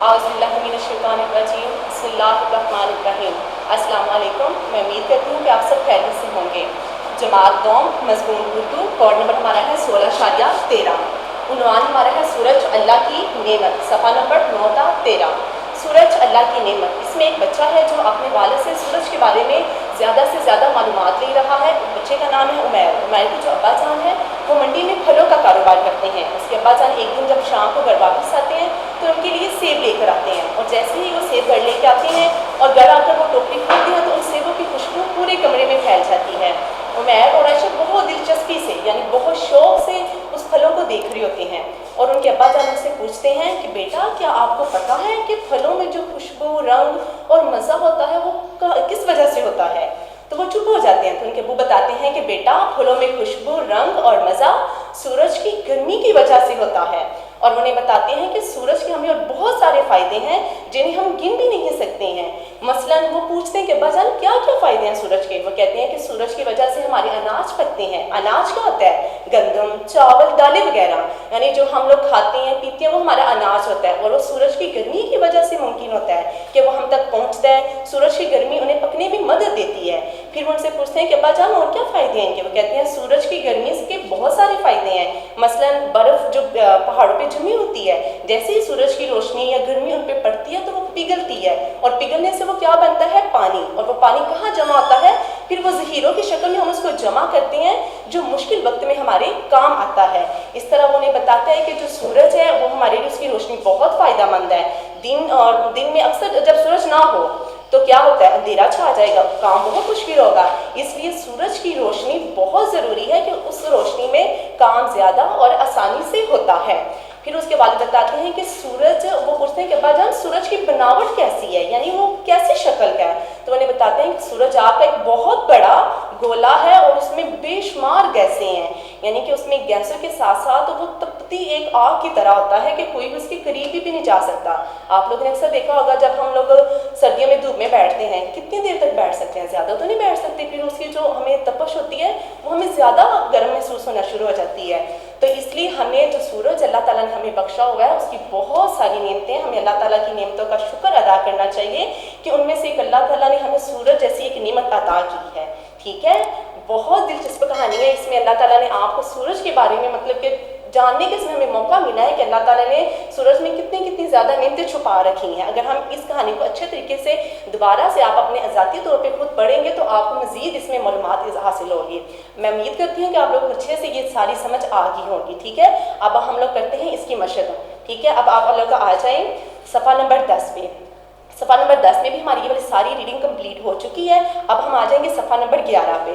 बिस्मिल्लाहिर्रहमानिर्रहीम। अस्सलाम वालेकुम। मैं उम्मीद करती हूँ कि आप सब खैरियत से होंगे। जमात दौम मज़मून उर्दू कोड नंबर हमारा है 16/13। उन्वान हमारा है सूरज अल्लाह की नेमत, सफ़ा नंबर 9-13। सूरज अल्लाह की नेमत। इसमें एक बच्चा है जो अपने वालिद से सूरज के बारे में ज़्यादा से ज़्यादा मालूमात ले रहा है। बच्चे का नाम है उमैर। उमैर के जो अब्बा जान है वो मंडी में फलों का कारोबार करते हैं। उसके अब्बा जान एक दिन जब शाम को घर वापस आते हैं तो उनके लिए सेब लेकर आते हैं, और जैसे ही वो सेब घर लेके आते हैं और घर आकर वो टोकरी खोलते हैं तो उन सेबों की खुशबू पूरे कमरे में फैल जाती है। उमैर और आयशा बहुत दिलचस्पी से यानी बहुत शौक से उस फलों को देख रहे होते हैं, और उनके अब्बा जान उनसे पूछते हैं कि बेटा क्या आपको पता है कि फलों में जो खुशबू, रंग और मज़ा होता है वो किस वजह से होता है? तो वो चुप हो जाते हैं। तो उनके अब्बू बताते हैं कि बेटा फलों में खुशबू, रंग और मज़ा सूरज की गर्मी की वजह से होता है। और उन्हें बताते हैं कि सूरज के हमें और बहुत सारे फ़ायदे हैं जिन्हें हम गिन भी नहीं सकते हैं। मसलन वो पूछते हैं कि अब्बा जान क्या क्या फ़ायदे हैं सूरज के? वो कहते हैं कि सूरज की वजह से हमारे अनाज पकते हैं। अनाज क्या होता है? गंदम, चावल, दालें वगैरह, यानी जो हम लोग खाते हैं पीते हैं वो हमारा अनाज होता है, और वो सूरज की गर्मी की वजह से मुमकिन होता है कि वो हम तक पहुँचता है। सूरज की गर्मी उन्हें पकने में मदद देती है। फिर वो उनसे पूछते हैं कि अब्बा जान और क्या फ़ायदे हैं? कि वो कहते हैं सूरज की गर्मी के बहुत सारे फ़ायदे हैं। मसलन बर्फ़ जो पहाड़ों पे जमी होती है, जैसे ही सूरज की रोशनी या गर्मी उन पे पड़ती है तो वो पिघलती है, और पिघलने से वो क्या बनता है? पानी। और वो पानी कहाँ जमा होता है? फिर वो ज़हीरों की शक्ल में हम उसको जमा करते हैं जो मुश्किल वक्त में हमारे काम आता है। इस तरह वो उन्हें बताता है कि जो सूरज है वो हमारे लिए उसकी रोशनी बहुत फ़ायदेमंद है। दिन में अक्सर जब सूरज ना हो तो क्या होता है? अंधेरा छा जाएगा, काम बहुत मुश्किल होगा। इसलिए सूरज की रोशनी बहुत ज़रूरी है कि उस रोशनी में काम ज़्यादा और आसानी से होता है। फिर उसके वालिद बताते हैं कि सूरज, वो पूछते हैं कि अब्बा जान सूरज की बनावट कैसी है, यानी वो कैसी शक्ल का है? तो उन्हें बताते हैं कि सूरज आग का एक बहुत बड़ा गोला है और उसमें बेशुमार गैसें हैं, यानी कि उसमें गैसों के साथ साथ वो तपती एक आग की तरह होता है कि कोई भी उसके करीब भी नहीं जा सकता। आप लोगों ने अक्सर देखा होगा जब हम लोग सर्दियों में धूप में बैठते हैं, कितनी देर तक बैठ सकते हैं? ज़्यादा तो नहीं बैठ सकते। फिर उसकी जो हमें तपश होती है वो हमें ज़्यादा गर्म महसूस होना शुरू हो जाती है। तो इसलिए हमें जो सूरज अल्लाह ताला ने हमें बख्शा हुआ है उसकी बहुत सारी नेमतें, हमें अल्लाह ताला की नेमतों का शुक्र अदा करना चाहिए कि उनमें से एक अल्लाह ताला ने हमें सूरज जैसी एक नेमत अता की है। ठीक है, बहुत दिलचस्प कहानी है इसमें। अल्लाह ताला ने आपको सूरज के बारे में मतलब कि जानने के इसमें हमें मौका मिला है कि अल्लाह ताला ने सूरज में कितनी कितनी ज़्यादा नेमतें छुपा रखी हैं। अगर हम इस कहानी को अच्छे तरीके से दोबारा से आप अपने ज़ाती तौर पे खुद पढ़ेंगे तो आपको मज़ीद इसमें मालूमात हासिल होगी। मैं उम्मीद करती हूँ कि आप लोग अच्छे से ये सारी समझ आ गई होगी। ठीक है, अब हम लोग करते हैं इसकी मशक़। ठीक है, अब आप लोग आ जाएँ सफ़ा नंबर 10 पे। सफ़ा नंबर 10 में भी हमारी ये वाली सारी रीडिंग कंप्लीट हो चुकी है। अब हम आ जाएंगे सफ़ा नंबर 11 पे।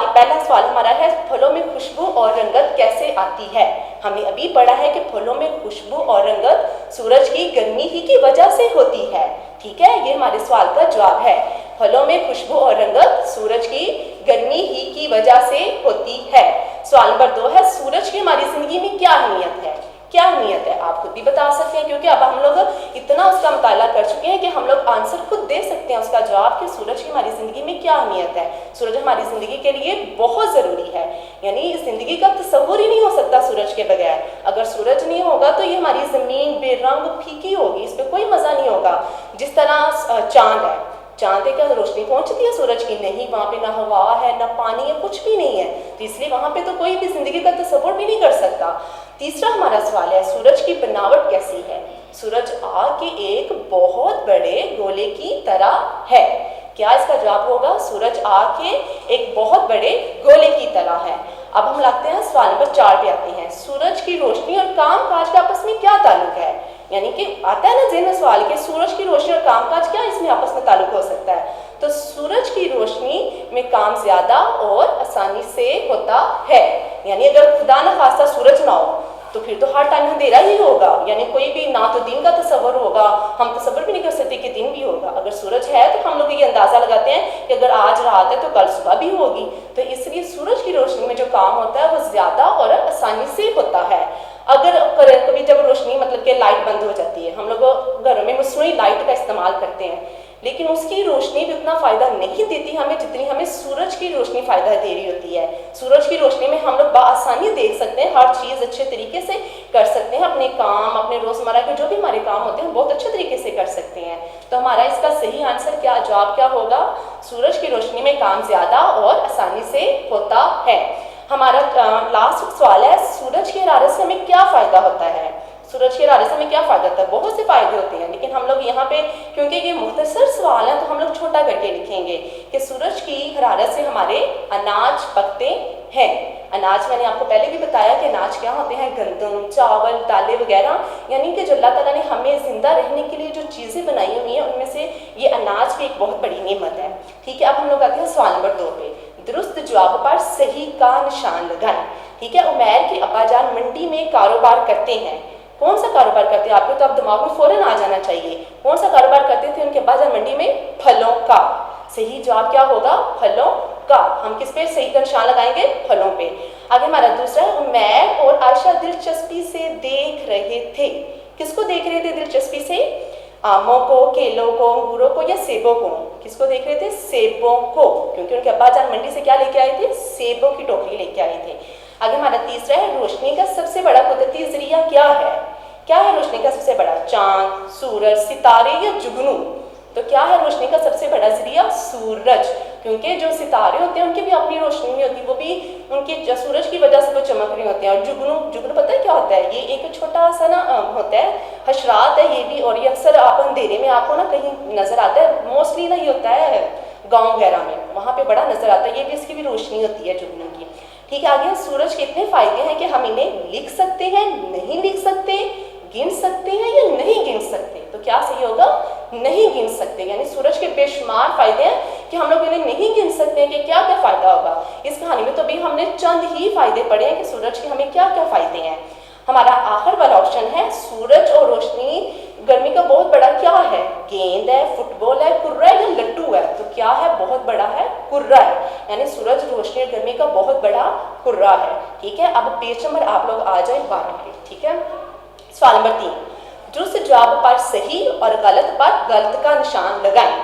पहला सवाल हमारा है फलों में खुशबू और रंगत कैसे आती है? हमने अभी पढ़ा है कि फलों में खुशबू और रंगत सूरज की गर्मी ही की वजह से होती है। ठीक है, ये हमारे सवाल का जवाब है। फलों में खुशबू और रंगत सूरज की गर्मी ही की वजह से होती है। सवाल नंबर 2 है सूरज की हमारी ज़िंदगी में क्या अहमियत है? क्या अहमियत है आप खुद भी बता सकते हैं, क्योंकि अब हम लोग इतना उसका मुताला कर चुके हैं कि हम लोग आंसर खुद दे सकते हैं उसका जवाब कि सूरज की हमारी ज़िंदगी में क्या अहमियत है। सूरज हमारी ज़िंदगी के लिए बहुत ज़रूरी है, यानी इस ज़िंदगी का तस्वुर ही नहीं हो सकता सूरज के बगैर। अगर सूरज नहीं होगा तो ये हमारी ज़मीन बेरंग फीकी होगी, इस पर कोई मज़ा नहीं होगा। जिस तरह चाँद है, चाँद पे क्या रोशनी पहुंचती है सूरज की? नहीं, वहाँ पे ना हवा है ना पानी है, कुछ भी नहीं है, तो इसलिए वहाँ पे तो कोई भी ज़िंदगी का तस्वुर भी नहीं कर सकता। तीसरा हमारा सवाल है सूरज की बनावट कैसी है? सूरज आग के एक बहुत बड़े गोले की तरह है। क्या इसका जवाब होगा? सूरज आग के एक बहुत बड़े गोले की तरह है। अब हम लगते हैं सवाल नंबर 4 पे आते हैं। सूरज की रोशनी और काम काज का आपस में क्या ताल्लुक है? यानी कि आता है ना ज़हन में सवाल कि सूरज की रोशनी और कामकाज क्या इसमें आपस में ताल्लुक हो सकता है? तो सूरज की रोशनी में काम ज़्यादा और आसानी से होता है, यानी अगर खुदा न खास्ता सूरज ना हो तो फिर तो हर टाइम अंधेरा ही होगा, यानी कोई भी ना तो दिन का तस्वर होगा, हम तस्वर भी नहीं कर सकते कि दिन भी होगा। अगर सूरज है तो हम लोग ये अंदाज़ा लगाते हैं कि अगर आज रात है तो कल सुबह भी होगी। तो इसलिए सूरज की रोशनी में जो काम होता है वो ज़्यादा और आसानी से होता है। अगर कभी जब रोशनी मतलब कि लाइट बंद हो जाती है, हम लोग घरों में मसनूई लाइट का इस्तेमाल करते हैं, لیکن اس کی روشنی بھی اتنا فائدہ نہیں دیتی ہمیں جتنی ہمیں سورج کی روشنی فائدہ دے رہی ہوتی ہے. سورج کی روشنی میں ہم لوگ بآسانی دیکھ سکتے ہیں، ہر چیز اچھے طریقے سے کر سکتے ہیں، اپنے کام، اپنے روزمرہ کے جو بھی ہمارے کام ہوتے ہیں بہت اچھے طریقے سے کر سکتے ہیں. تو ہمارا اس کا صحیح آنسر کیا، جواب کیا ہوگا؟ سورج کی روشنی میں کام زیادہ اور آسانی سے ہوتا ہے. ہمارا لاسٹ سوال ہے، سورج کی حرارت سے ہمیں کیا فائدہ ہوتا ہے؟ سورج کی حرارت سے ہمیں کیا فائدہ ہوتا ہے؟ بہت سے فائدے ہوتے ہیں، لیکن ہم لوگ یہاں پہ کیونکہ یہ مختصر سوال ہے تو ہم لوگ چھوٹا کر کے لکھیں گے کہ سورج کی حرارت سے ہمارے اناج پکتے ہیں. اناج میں نے آپ کو پہلے بھی بتایا کہ اناج کیا ہوتے ہیں، گندم، چاول، دالیں وغیرہ، یعنی کہ جو اللہ تعالیٰ نے ہمیں زندہ رہنے کے لیے جو چیزیں بنائی ہوئی ہیں ان میں سے یہ اناج بھی ایک بہت بڑی نعمت ہے. ٹھیک ہے، اب ہم لوگ آتے ہیں سوال نمبر 2 پہ. درست جواب پر صحیح کا نشان لگائیں. ٹھیک ہے، عمیر کے ابا جان منڈی میں کاروبار کرتے ہیں. کون سا کاروبار کرتے ہیں؟ آپ کو تو اب دماغ میں فوراً آ جانا چاہیے. کون سا کاروبار کرتے تھے ان کے ابا جان منڈی میں؟ پھلوں کا. صحیح جواب کیا ہوگا؟ پھلوں کا. ہم کس پہ صحیح کا نشان لگائیں گے؟ پھلوں پہ. آگے ہمارا دوسرا ہے، عمیر اور عائشہ دلچسپی سے دیکھ رہے تھے. کس کو دیکھ رہے تھے دلچسپی سے؟ آموں کو، کیلوں کو، انگوروں کو یا سیبوں کو؟ کس کو دیکھ رہے تھے؟ سیبوں کو، کیونکہ ان کے ابا جان منڈی سے کیا لے کے آئے تھے؟ سیبوں کی ٹوکری لے کے آئے تھے. آگے ہمارا تیسرا ہے، روشنی کا سب سے بڑا قدرتی ذریعہ کیا ہے؟ کیا ہے روشنی کا سب سے بڑا؟ چاند، سورج، ستارے یا جگنو؟ تو کیا ہے روشنی کا سب سے بڑا ذریعہ؟ سورج. کیونکہ جو ستارے ہوتے ہیں ان کی بھی اپنی روشنی نہیں ہوتی، وہ بھی ان کی سورج کی وجہ سے وہ چمک رہے ہوتے ہیں. اور جگنو پتہ ہے کیا ہوتا ہے؟ یہ ایک چھوٹا سا نا ہوتا ہے، حشرات ہے یہ بھی، اور یہ اکثر آپ اندھیرے میں آپ کو نا کہیں نظر آتا ہے. موسٹلی نا یہ ہوتا ہے گاؤں وغیرہ میں، وہاں پہ بڑا نظر آتا ہے. یہ بھی اس کی بھی روشنی ہوتی ہے جگنو کی. ٹھیک ہے، آگے سورج کے اتنے فائدے ہیں کہ ہم انہیں لکھ سکتے ہیں، نہیں لکھ سکتے، گن سکتے ہیں یا نہیں گن سکتے. تو کیا صحیح ہوگا؟ نہیں گن سکتے. یعنی سورج کے بے شمار فائدے ہیں کہ ہم لوگ انہیں نہیں گن سکتے ہیں کہ کیا کیا فائدہ ہوگا. اس کہانی میں تو بھی ہم نے چند ہی فائدے پڑھے ہیں کہ سورج کے ہمیں کیا کیا فائدے ہیں. ہمارا آخر والا آپشن ہے، سورج اور روشنی گرمی کا بہت بڑا کیا ہے؟ گیند ہے، فٹ بال ہے، کرہ ہے یا لڈو ہے؟ تو کیا ہے؟ بہت بڑا ہے کرہ ہے. یعنی سورج روشنی اور گرمی کا بہت بڑا کرہ ہے. ٹھیک ہے، اب پیج نمبر آپ لوگ آ جائیں 12 پہ. ٹھیک ہے، سوال نمبر 3، درست جواب پر صحیح اور غلط پر غلط کا نشان لگائیں.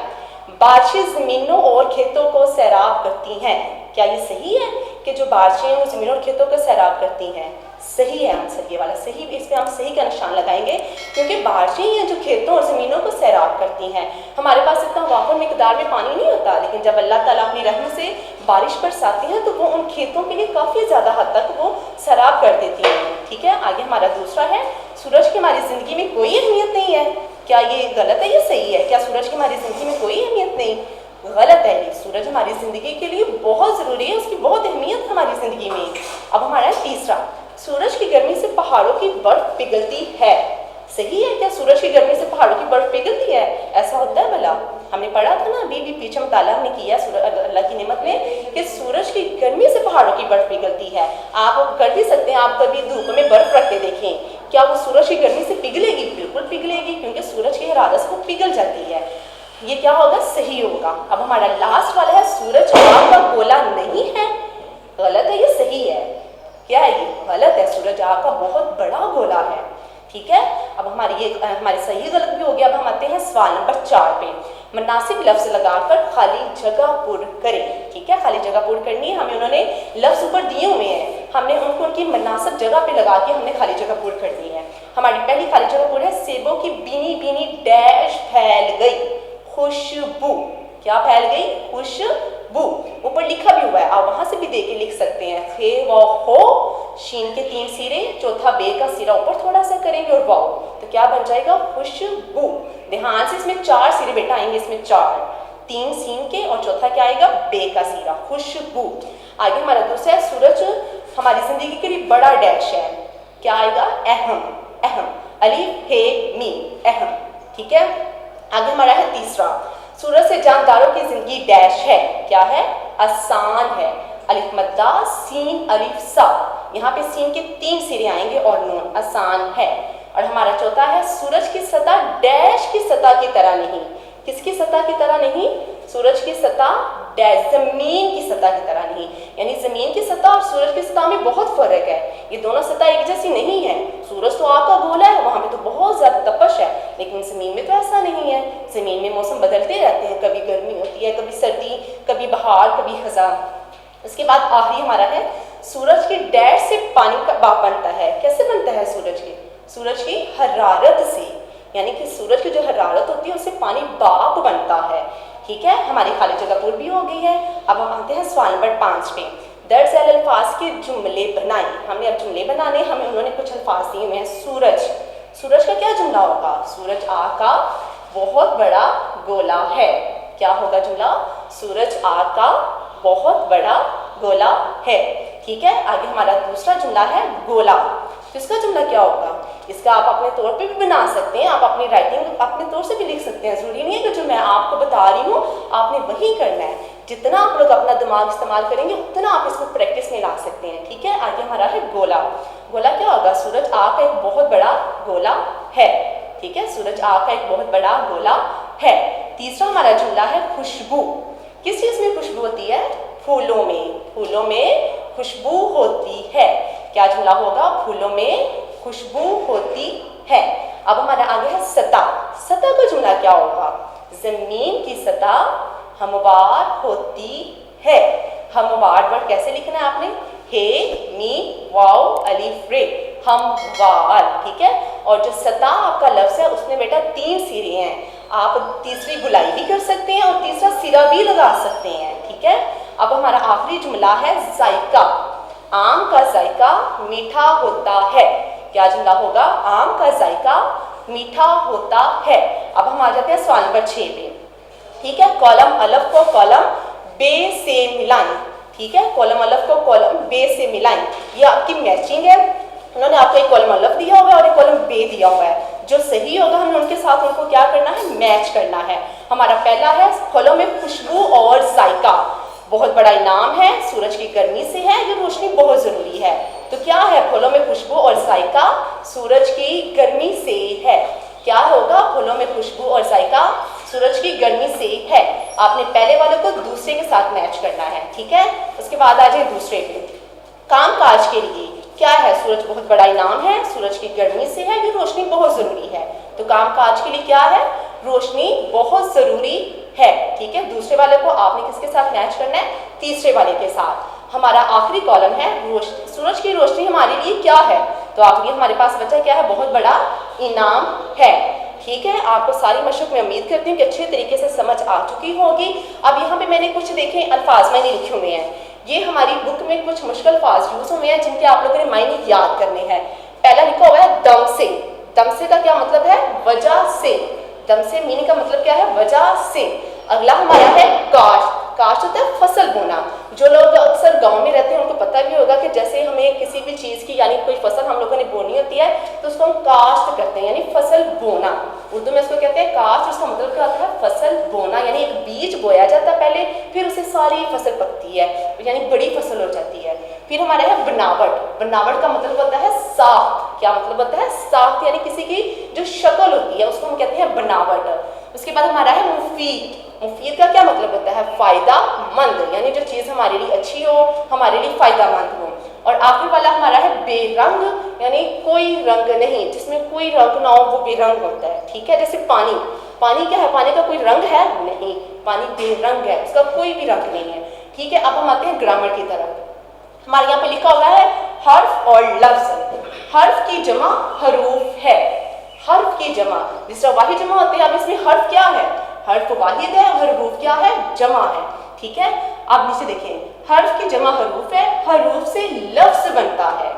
بارشیں زمینوں اور کھیتوں کو سیراب کرتی ہیں. کیا یہ صحیح ہے کہ جو بارشیں وہ زمینوں اور کھیتوں کو سیراب کرتی ہیں؟ صحیح ہے آنسر یہ والا صحیح. اس پہ ہم صحیح کا نشان لگائیں گے کیونکہ بارشیں ہیں جو کھیتوں اور زمینوں کو سیراب کرتی ہیں. ہمارے پاس اتنا وافر مقدار میں پانی نہیں ہوتا، لیکن جب اللہ تعالیٰ اپنی رحمت سے بارش برساتی ہیں تو وہ ان کھیتوں کے لیے کافی زیادہ حد تک وہ سیراب کر دیتی ہیں. ٹھیک ہے، آگے ہمارا دوسرا ہے، سورج کی ہماری زندگی میں کوئی اہمیت نہیں ہے. کیا یہ غلط ہے یا صحیح ہے؟ کیا سورج کی ہماری زندگی میں کوئی اہمیت نہیں؟ غلط ہے. سورج ہماری زندگی کے لیے بہت ضروری ہے، اس کی بہت اہمیت ہماری زندگی میں. اب ہمارا تیسرا، سورج کی گرمی سے پہاڑوں کی برف پگھلتی ہے. صحیح ہے، کیا سورج کی گرمی سے پہاڑوں کی برف پگھلتی ہے؟ ایسا ہوتا ہے بھلا؟ ہم نے پڑھا تھا نا ابھی بھی پیچھے مطالعہ ہم نے کیا اللہ کی نعمت میں کہ سورج کی گرمی سے پہاڑوں کی برف پگھلتی ہے. آپ کر بھی سکتے ہیں، آپ کبھی دھوپ میں برف رکھ کے دیکھیں، کیا وہ سورج کی گرمی سے پگھلے گی؟ بالکل پگھلے گی، کیونکہ سورج کی حرارت سے وہ پگھل جاتی ہے. یہ کیا ہوگا؟ صحیح ہوگا. اب ہمارا لاسٹ والا ہے، سورج آگ کا گولا نہیں ہے. غلط ہے یہ صحیح ہے؟ کیا ہے یہ؟ غلط ہے. سورج آگ کا بہت بڑا گولا ہے. ٹھیک ہے، اب ہمارے صحیح غلط بھی ہو گیا. اب ہم آتے ہیں سوال نمبر 4 پہ. مناسب لفظ لگا کر خالی جگہ پر کریں. ٹھیک ہے، خالی جگہ پر کرنی ہے. ہمیں انہوں نے لفظ اوپر دیے ہوئے ہیں، ہم نے ان کو ان کی مناسب جگہ پہ لگا کے ہم نے خالی جگہ پر کرنی ہے. ہماری پہلی خالی جگہ پر ہے، سیبوں کی بینی بینی ڈیش پھیل گئی خوشبو. کیا پھیل گئی؟ خوشبو. اوپر لکھا بھی ہوا ہے، آپ وہاں سے بھی دیکھ کے لکھ سکتے ہیں. خے و خو، شین کے 3 سیرے، چوتھا بے کا سیرا اوپر تھوڑا سا کریں گے اور واؤ، تو کیا بن جائے گا؟ خوشبو. دھیان سے، اس میں 4 سیرے بیٹا آئیں گے، اس میں 4، 3 سین کے اور چوتھا کیا آئے گا؟ بے کا سیرا. خوشبو. آگے ہمارا دوسرا ہے، سورج ہماری زندگی کے لیے بڑا ڈیش ہے. کیا آئے گا؟ اہم. اہم. الف ہے میم، اہم. ٹھیک ہے، آگے ہمارا ہے تیسرا، سورج سے جانداروں کی زندگی ڈیش ہے. کیا ہے؟ آسان ہے. الف مدہ سین الف سا، یہاں پہ سین کے 3 سرے آئیں گے اور نون. آسان ہے. اور ہمارا چوتھا ہے، سورج کی سطح ڈیش کی سطح کی طرح نہیں. کس کی سطح کی طرح نہیں؟ سورج کی سطح ڈیش زمین کی سطح کی طرح نہیں. یعنی زمین کی سطح اور سورج کی سطح میں بہت فرق ہے. یہ دونوں سطح ایک جیسی نہیں ہے. सूरज तो आग का गोला है, वहाँ पे तो बहुत ज़्यादा तपश है, लेकिन ज़मीन में तो ऐसा नहीं है। ज़मीन में मौसम बदलते रहते हैं, कभी गर्मी होती है, कभी सर्दी, कभी बहार, कभी खज़ां। उसके बाद आखिरी हमारा है सूरज की डैश से पानी का बाप बनता है। कैसे बनता है सूरज की हरारत से, यानी कि सूरज की जो हरारत होती है उससे पानी बाप बनता है। ठीक है, हमारी खाली जगह पूरी भी हो गई है। अब हम आते हैं सवाल नंबर 5 पे। दर्ज झैल अल्फाज के जुमले बनाए। हमने अब जुमले बनाने, हमें उन्होंने कुछ अल्फाज दिए हुए हैं। सूरज का क्या जुमला होगा? सूरज आग का बहुत बड़ा गोला है। क्या होगा जुमला? सूरज आग का बहुत बड़ा गोला है। ठीक है, आगे हमारा दूसरा जुमला है गोला। तो इसका जुमला क्या होगा? इसका आप अपने तौर पे भी बना सकते हैं, आप अपनी राइटिंग अपने तौर से भी लिख सकते हैं। ज़रूरी नहीं है कि जो मैं आपको बता रही हूँ आपने वही करना है। जितना आप लोग अपना दिमाग इस्तेमाल करेंगे उतना आप इसको प्रैक्टिस में ला सकते हैं। ठीक है, आगे हमारा है गोला। गोला क्या होगा? सूरज आग का एक बहुत बड़ा गोला है। ठीक है, सूरज आग का एक बहुत बड़ा गोला है। तीसरा हमारा जुमला है खुशबू। किस चीज़ में खुशबू होती है? फूलों में खुशबू होती है। क्या जुमला होगा? फूलों में खुशबू होती है। अब हमारा आगे है सतह का जुमला क्या होगा? जमीन की सतह हमवार होती है। हमवार वर्ड कैसे लिखना है आपने? हे मी वाओ अलिफ रे, हमवार। ठीक है, और जो सतह आपका लफ्ज़ है उसमें बेटा 3 सिरे हैं। आप तीसरी गुलाई भी कर सकते हैं और तीसरा सिरा भी लगा सकते हैं। ठीक है, अब हमारा आखिरी जुमला है जायका। आम का जायका मीठा होता है। क्या जुमला होगा? आम का जायका मीठा होता है। अब हम आ जाते हैं सवाल नंबर 6 पे। ठीक है, कॉलम अलफ को कॉलम बे से मिलाएं। ठीक है, कॉलम अलफ को कॉलम बे से मिलाएं। ये आपकी मैचिंग है। उन्होंने आपको एक कॉलम अलफ दिया हुआ है और एक कॉलम बे दिया हुआ है। जो सही होगा हमें उनके साथ उनको क्या करना है? मैच करना है। हमारा पहला है फलों में खुशबू और जायका बहुत बड़ा इनाम है, सूरज की गर्मी से है, ये रोशनी बहुत ज़रूरी है। तो क्या है? फलों में खुशबू और जायका सूरज की गर्मी से है। क्या होगा? फलों में खुशबू और जायका सूरज की गर्मी से है। आपने पहले वाले को दूसरे के साथ मैच करना है। ठीक है, उसके बाद आ जाए दूसरे पे। काम काज के लिए क्या है? सूरज बहुत बड़ा इनाम है, सूरज की गर्मी से है, ये रोशनी बहुत ज़रूरी है। तो काम काज के लिए क्या है? रोशनी बहुत ज़रूरी है। ठीक है, दूसरे वाले को आपने किसके साथ मैच करना है? तीसरे वाले के साथ। हमारा आखिरी कॉलम है सूरज की रोशनी हमारे लिए क्या है? तो आखिरी हमारे पास बचा क्या है? बहुत बड़ा इनाम है। ठीक है, आपको सारी मशक में उम्मीद करती हूँ कि अच्छे तरीके से समझ आ चुकी होगी। अब यहाँ पे मैंने कुछ देखे अल्फाज मैंने लिखे हुए हैं। ये हमारी बुक में कुछ मुश्किल अल्फाज यूज हुए हैं जिनके आप लोगों ने मायने याद करने हैं। पहला लिखा हुआ है दम से। दम से का क्या मतलब है? वजह से। दम से मीनिंग का मतलब क्या है? वजह से। अगला हमारा है काश्त। काश्त होता है फसल बोना। जो लोग अक्सर गांव में रहते हैं उनको पता भी होगा कि जैसे हमें किसी भी चीज़ की यानी कोई फसल हम लोगों ने बोनी होती है तो उसको हम काश्त करते हैं, यानी फसल बोना। उर्दू में उसको कहते हैं काश्त। उसका मतलब क्या होता है? फसल बोना, यानी एक बीज बोया जाता है पहले, फिर उससे सारी फसल पकती है, यानी बड़ी फसल हो जाती है। फिर हमारा है बनावट। बनावट का मतलब होता है साख्त। क्या मतलब होता है? साख्त, यानी किसी की जो शक्ल होती है उसको हम कहते हैं बनावट। उसके बाद हमारा है मुफीद। मुफीद का क्या मतलब होता है? फायदा मंद, यानी जो चीज़ हमारे लिए अच्छी हो, हमारे लिए फायदा मंद हो। और आखिर वाला हमारा है बेरंग, यानी कोई रंग नहीं, जिसमें कोई रंग ना हो वो बेरंग होता है। ठीक है, जैसे पानी। पानी क्या है? पानी का कोई रंग है? नहीं, पानी बेरंग है, उसका कोई भी रंग नहीं है। ठीक है, अब हम आते हैं ग्रामर की तरफ। हमारे यहाँ पे लिखा हुआ है हर्फ और लफ्ज। हर्फ की जमा हरूफ है। हर्फ की जमा, जिस तरह वाहिद जमा होते हैं, अब इसमें हर्फ क्या है? हर्फ वाहिद है, हरूफ क्या है? जमा है। ठीक है, आप नीचे देखिए, हर्फ की जमा हरूफ है, हरूफ से लफ्ज बनता है।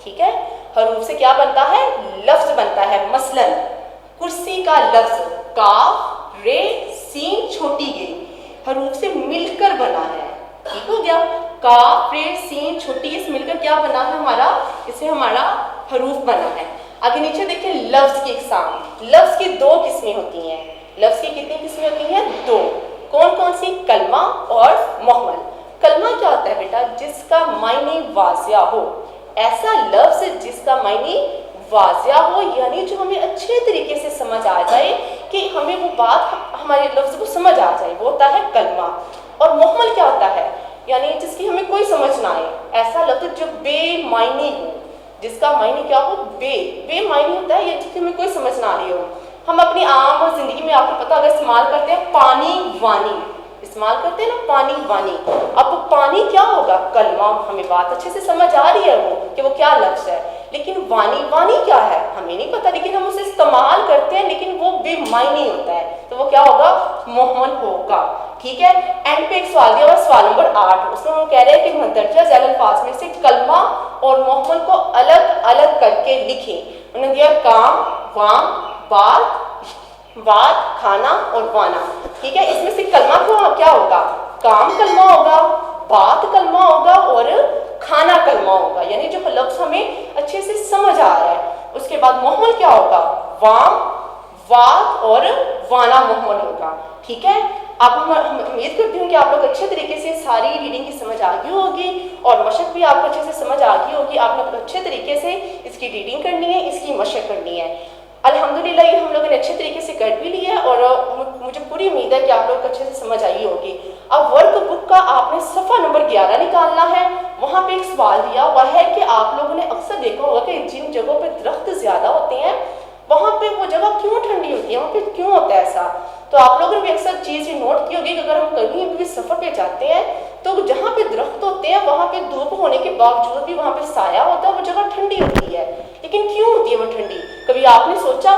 ठीक है, हरूफ से क्या बनता है? लफ्ज बनता है। मसलन कुर्सी का लफ्ज काफ रे सीन छोटी गे हरूफ से मिलकर बना है। ठीक हो गया, काफ रे सीन छोटी इस मिलकर क्या बना है हमारा? इसे हमारा हरूफ बना है। आगे नीचे देखिए लफ्ज की इकसाम। लफ्ज की 2 किस्में होती हैं। लफ्ज की कितनी किस्में होती हैं? 2। कौन कौन सी? कलमा और मुहम्मल। कलमा क्या होता है बेटा? जिसका मायने वाजिया हो। ऐसा लफ्ज जिसका मायने वाजिया हो, यानी जो हमें अच्छे तरीके से समझ आ जाए कि हमें वो बात हमारे लफ्ज को समझ आ जाए, वो होता है कलमा। और मुहम्मल क्या होता है? यानी जिसकी हमें कोई समझ ना आए। ऐसा लफ्ज जो बेमायने हो, جس کا معنی کیا ہو؟ بے معنی ہوتا ہے یہ جس میں کوئی سمجھ نہ آ رہی ہو. ہم اپنی عام زندگی میں آپ کو پتا اگر استعمال کرتے ہیں پانی وانی، استعمال کرتے ہیں نا پانی وانی. اب پانی کیا ہوگا؟ کلمہ. ہمیں بات اچھے سے سمجھ آ رہی ہے وہ کہ وہ کیا لفظ ہے، لیکن وانی کیا ہے ہمیں نہیں پتا، لیکن ہم اسے استعمال کرتے ہیں لیکن وہ بے معنی ہوتا ہے. تو وہ کیا ہوگا؟ مہمل ہوگا. ٹھیک ہے. اینڈ پہ ایک سوال دیا ہوا سوال نمبر 8، اس میں وہ کہہ رہے ہیں کہ مندرجہ ذیل الفاظ میں سے کلمہ اور مہمل کو الگ الگ کر کے لکھیں. انہوں نے دیا کام، وام، بات، کھانا اور وانا. ٹھیک ہے. اس میں سے کلمہ کیا ہوگا؟ کام کلمہ ہوگا، بات کلمہ ہوگا اور کھانا کلمہ ہوگا، یعنی جو لفظ ہمیں اچھے سے سمجھ آ رہا ہے. اس کے بعد مہمل کیا ہوگا؟ وام، وات اور وانا مہمل ہوگا. ٹھیک ہے. اب ہم امید کرتی ہوں کہ آپ لوگ اچھے طریقے سے ساری ریڈنگ کی سمجھ آ گئی ہوگی اور مشق بھی آپ کو اچھے سے سمجھ آ گئی ہوگی. آپ نے اچھے طریقے سے اس کی ریڈنگ کرنی ہے، اس کی مشق کرنی ہے. الحمدللہ یہ ہم لوگوں نے اچھے طریقے سے کر بھی لیا اور مجھے پوری امید ہے کہ آپ لوگ کو اچھے سے سمجھ آئی ہوگی. اب ورک بک کا آپ نے صفحہ نمبر 11 نکالنا ہے. وہاں پہ ایک سوال دیا ہوا ہے کہ آپ لوگوں نے اکثر دیکھا ہوگا کہ جن جگہوں پہ درخت زیادہ ہوتے ہیں وہاں پہ وہ جگہ کیوں ٹھنڈی ہوتی ہے، وہاں پہ کیوں ہوتا ہے ایسا؟ تو آپ لوگوں نے بھی اکثر چیز یہ نوٹ کی ہوگی کہ اگر ہم کہیں بھی سفر پہ جاتے ہیں تو جہاں پہ درخت ہوتے ہیں وہاں پہ دھوپ ہونے کے باوجود بھی وہاں پہ سایہ ہوتا ہے، وہ جگہ ٹھنڈی ہوتی ہے. لیکن کیوں ہوتی ہے وہ ٹھنڈی؟ کبھی آپ نے سوچا؟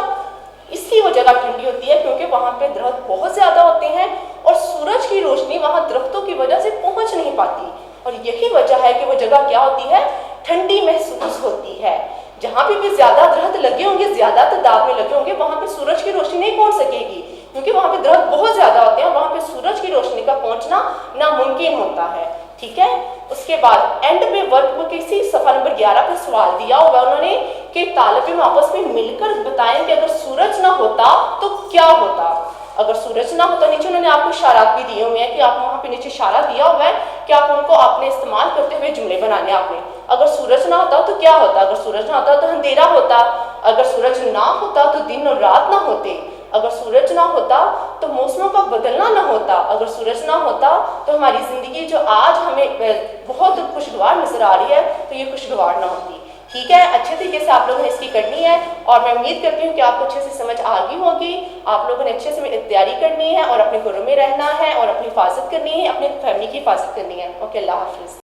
اس لیے وہ جگہ ٹھنڈی ہوتی ہے کیونکہ وہاں پہ درخت بہت زیادہ ہوتے ہیں اور سورج کی روشنی وہاں درختوں کی وجہ سے پہنچ نہیں پاتی، اور یہی وجہ ہے کہ وہ جگہ کیا ہوتی ہے؟ ٹھنڈی محسوس ہوتی ہے. جہاں پہ بھی زیادہ درخت لگے ہوں گے، زیادہ تعداد میں لگے ہوں گے، وہاں پہ سورج کی روشنی نہیں پہنچ سکے گی کیونکہ وہاں پہ درخت بہت زیادہ ہوتے ہیں اور وہاں پہ سورج کی روشنی کا پہنچنا ناممکن ہوتا ہے. ٹھیک ہے. اس کے بعد اینڈ میں ورک بک اسی صفحہ نمبر 11 پہ سوال دیا ہوگا انہوں نے کہ طالب علم آپس میں مل کر بتائیں کہ اگر سورج نہ ہوتا تو کیا ہوتا. اگر سورج نہ ہوتا، نیچے انہوں نے آپ کو اشارات بھی دیے ہوئے ہیں کہ آپ وہاں پہ نیچے اشارہ دیا ہوا ہے کہ آپ ان کو اپنے استعمال کرتے ہوئے جملے بنانے آپ نے. اگر سورج نہ ہوتا تو کیا ہوتا؟ اگر سورج نہ ہوتا تو اندھیرا ہوتا، اگر سورج نہ ہوتا تو دن اور رات نہ ہوتے، اگر سورج نہ ہوتا تو موسموں کا بدلنا نہ ہوتا، اگر سورج نہ ہوتا تو ہماری زندگی جو آج ہمیں بہت خوشگوار نظر آ رہی ہے تو یہ خوشگوار نہ ہوتی. ٹھیک ہے. اچھے طریقے سے آپ لوگوں نے اس کی کرنی ہے اور میں امید کرتی ہوں کہ آپ کو اچھے سے سمجھ آ گئی ہوگی. آپ لوگوں نے اچھے سے تیاری کرنی ہے اور اپنے گھروں میں رہنا ہے اور اپنی حفاظت کرنی ہے، اپنی فیملی کی حفاظت کرنی ہے. اوکے. اللہ حافظ.